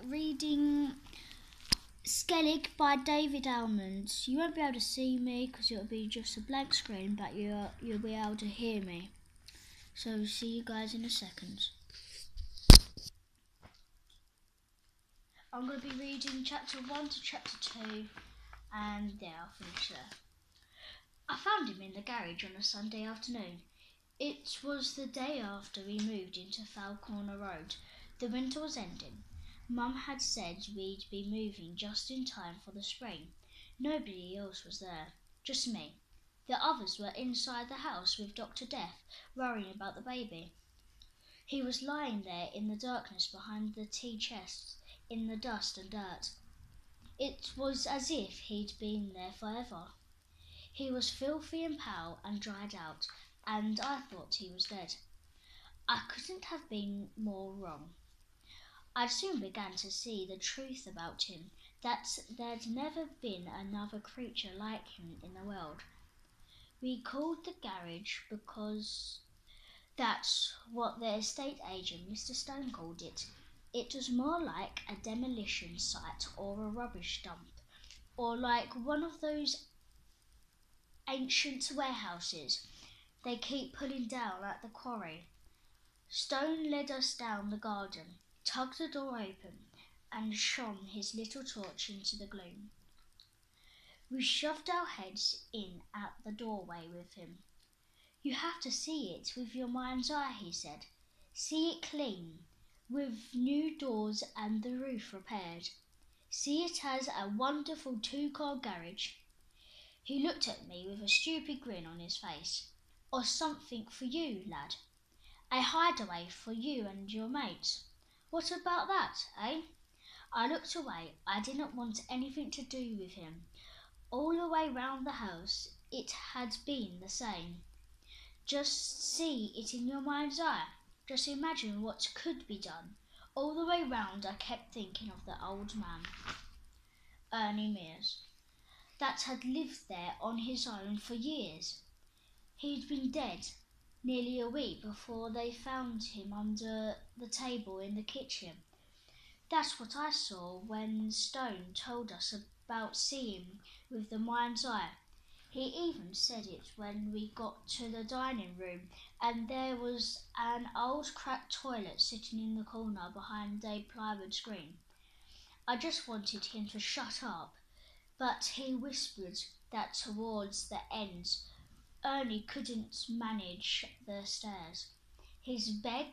reading Skellig by David Almond. You won't be able to see me because it'll be just a blank screen, but you'll be able to hear me. So see you guys in a second. I'm going to be reading chapter 1 to chapter 2, and yeah, I'll finish there. I found him in the garage on a Sunday afternoon. It was the day after we moved into Falconer Road. The winter was ending. Mum had said we'd be moving just in time for the spring. Nobody else was there, just me. The others were inside the house with Dr. Death, worrying about the baby. He was lying there in the darkness behind the tea chests, in the dust and dirt. It was as if he'd been there forever. He was filthy and pale and dried out, and I thought he was dead. I couldn't have been more wrong. I soon began to see the truth about him, that there'd never been another creature like him in the world. We called the garage because that's what the estate agent, Mr. Stone, called it. It was more like a demolition site or a rubbish dump, or like one of those ancient warehouses they keep pulling down at the quarry. Stone led us down the garden, tugged the door open, and shone his little torch into the gloom. We shoved our heads in at the doorway with him. "You have to see it with your mind's eye," he said. "See it clean, with new doors and the roof repaired. See it as a wonderful two-car garage." He looked at me with a stupid grin on his face. "Or something for you, lad. A hideaway for you and your mates. What about that, eh?" I looked away. I didn't want anything to do with him. All the way round the house it had been the same. Just see it in your mind's eye. Just imagine what could be done. All the way round I kept thinking of the old man, Ernie Mears, that had lived there on his own for years. He'd been dead nearly a week before they found him under the table in the kitchen. That's what I saw when Stone told us about seeing with the mind's eye. He even said it when we got to the dining room, and there was an old cracked toilet sitting in the corner behind a plywood screen. I just wanted him to shut up, but he whispered that towards the end Ernie couldn't manage the stairs. His bed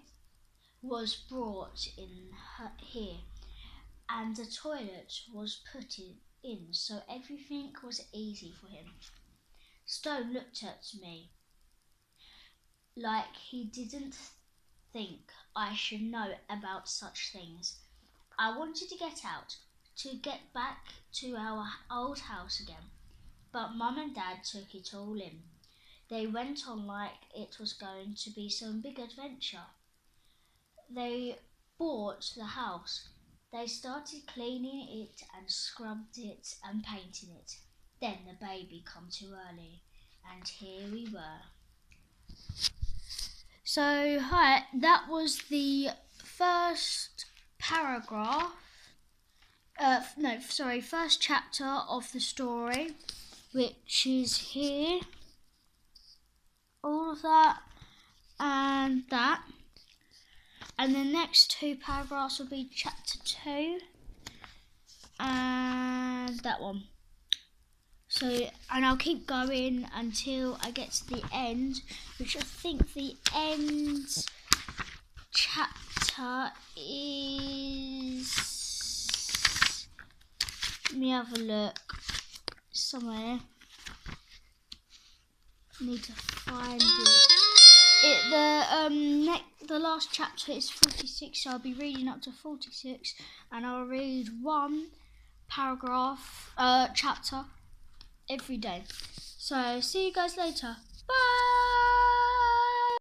was brought in here, and the toilet was put in, so everything was easy for him. Stone looked at me like he didn't think I should know about such things. I wanted to get out, to get back to our old house again, but Mum and Dad took it all in. They went on like it was going to be some big adventure. They bought the house. They started cleaning it and scrubbed it and painting it. Then the baby come too early, and here we were. So, hi, that was the first paragraph. First chapter of the story, which is here. All of that and that. And the next two paragraphs will be chapter 2 and that one. So, and I'll keep going until I get to the end, which I think the end chapter is... Let me have a look somewhere. Need to find it. The last chapter is 46, so I'll be reading up to 46, and I'll read one chapter every day. So see you guys later. Bye.